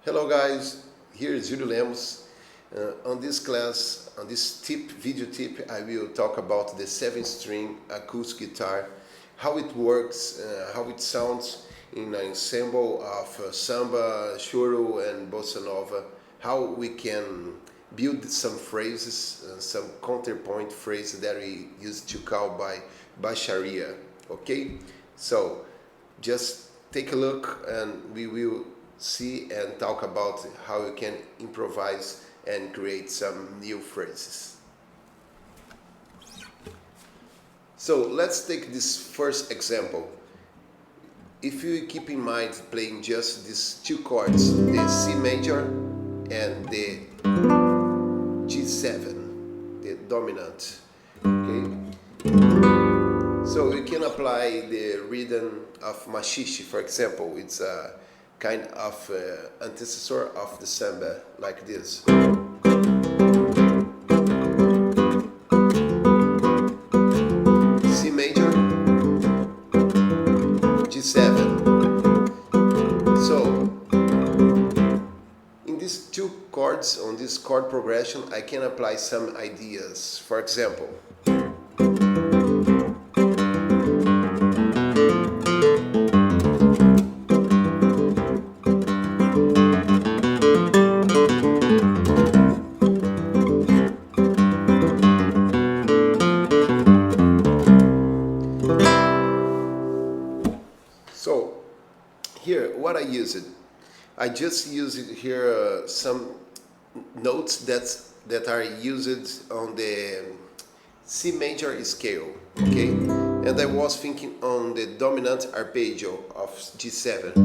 Hello guys, here is Julio Lemos. On this class, on this video tip, I will talk about the 7-string acoustic guitar, how it works, how it sounds in an ensemble of samba, choro and bossa nova, how we can build some phrases, some counterpoint phrases that we used to call by baixaria, okay? So just take a look and we will see and talk about how you can improvise and create some new phrases. So let's take this first example. If you keep in mind playing just these two chords, the C major and the G7, the dominant, okay? So you can apply the rhythm of mushishi, for example. It's a kind of antecessor of the samba, like this. C major, G7. So, in these two chords, on this chord progression, I can apply some ideas. For example, so here, what I use it, I just use it here some notes that are used on the C major scale, okay? And I was thinking on the dominant arpeggio of G7.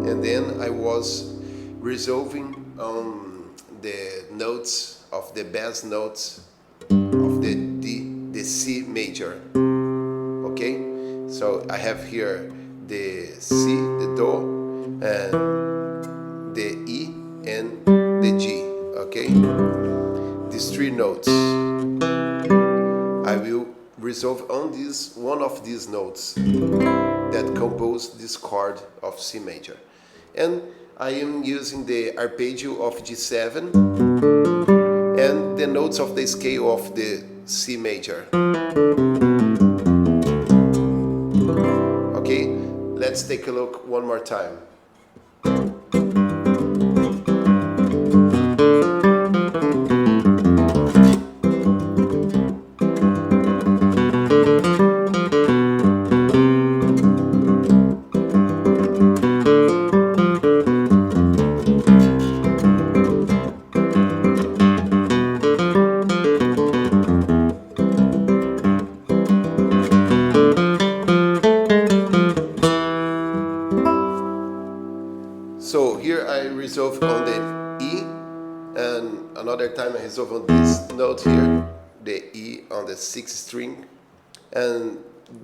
And then I was resolving on the notes of the bass notes of the C major, okay? So I have here the C, the Do, and the E and the G, okay? These three notes. I will resolve on this one of these notes that compose this chord of C major. And I am using the arpeggio of G7 and the notes of the scale of the C major. Okay, let's take a look one more time. So here I resolve on the E, and another time I resolve on this note here, the E on the 6th string, and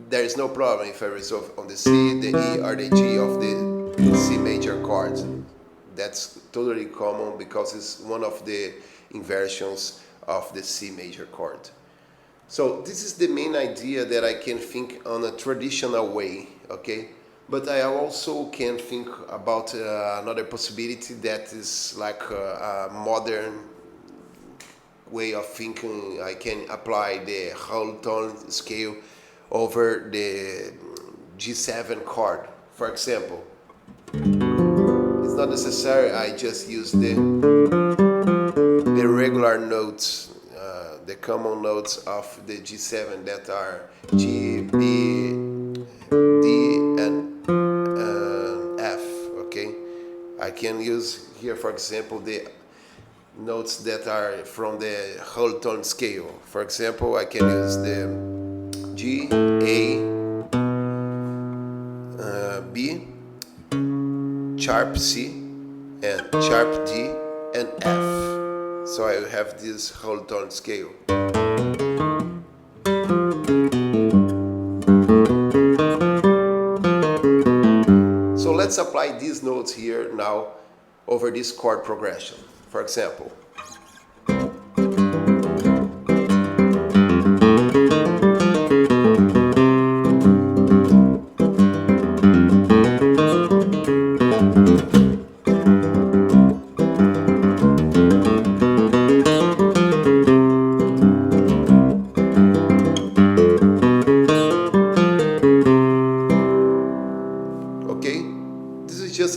there is no problem if I resolve on the C, the E, or the G of the C major chord. That's totally common because it's one of the inversions of the C major chord. So this is the main idea that I can think on a traditional way, okay? But I also can think about another possibility that is like a modern way of thinking. I can apply the whole tone scale over the G7 chord. For example, it's not necessary I just use the regular notes, the common notes of the G7 that are G, B, D, and F, okay? I can use here, for example, the notes that are from the whole tone scale. For example, I can use the G, A, B, sharp C, and sharp D, and F. So I have this whole tone scale. So let's apply these notes here now over this chord progression. For example,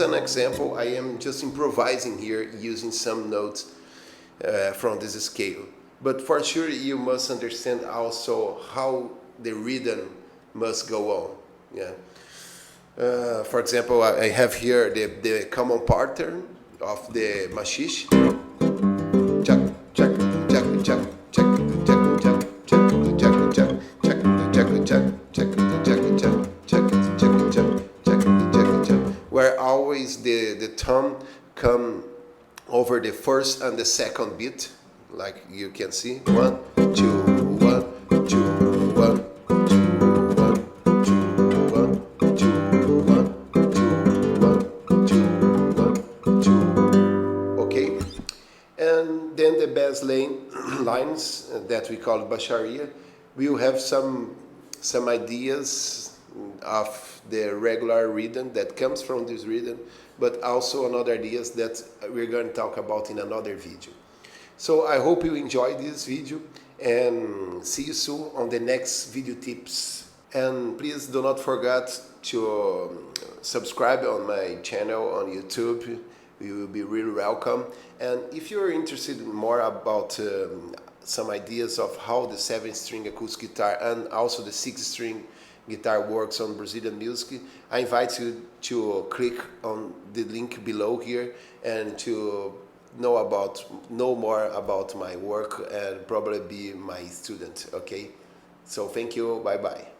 an example. I am just improvising here using some notes from this scale. But for sure you must understand also how the rhythm must go on. Yeah. For example, I have here the common pattern of the mushishi. Chuck, chuck, chuck, chuck, chuck, chuck, chuck, chuck, chuck, chuck, chuck, chuck, chuck, chuck, where always the tone come over the first and the second beat, like you can see. 1, 2, 1, 2, 1, 2, 1, 2, 1, 2, 1, 2, 1, 2, 1, 2. Okay, and then the bass lines that we call baixaria, we will have some ideas of the regular rhythm that comes from this rhythm, but also another ideas that we're going to talk about in another video. So I hope you enjoyed this video, and see you soon on the next video tips. And please do not forget to subscribe on my channel on YouTube. You will be really welcome. And if you're interested in more about some ideas of how the 7-string acoustic guitar and also the 6-string guitar works on Brazilian music, I invite you to click on the link below here and to know more about my work and probably be my student. Okay, so thank you, bye bye.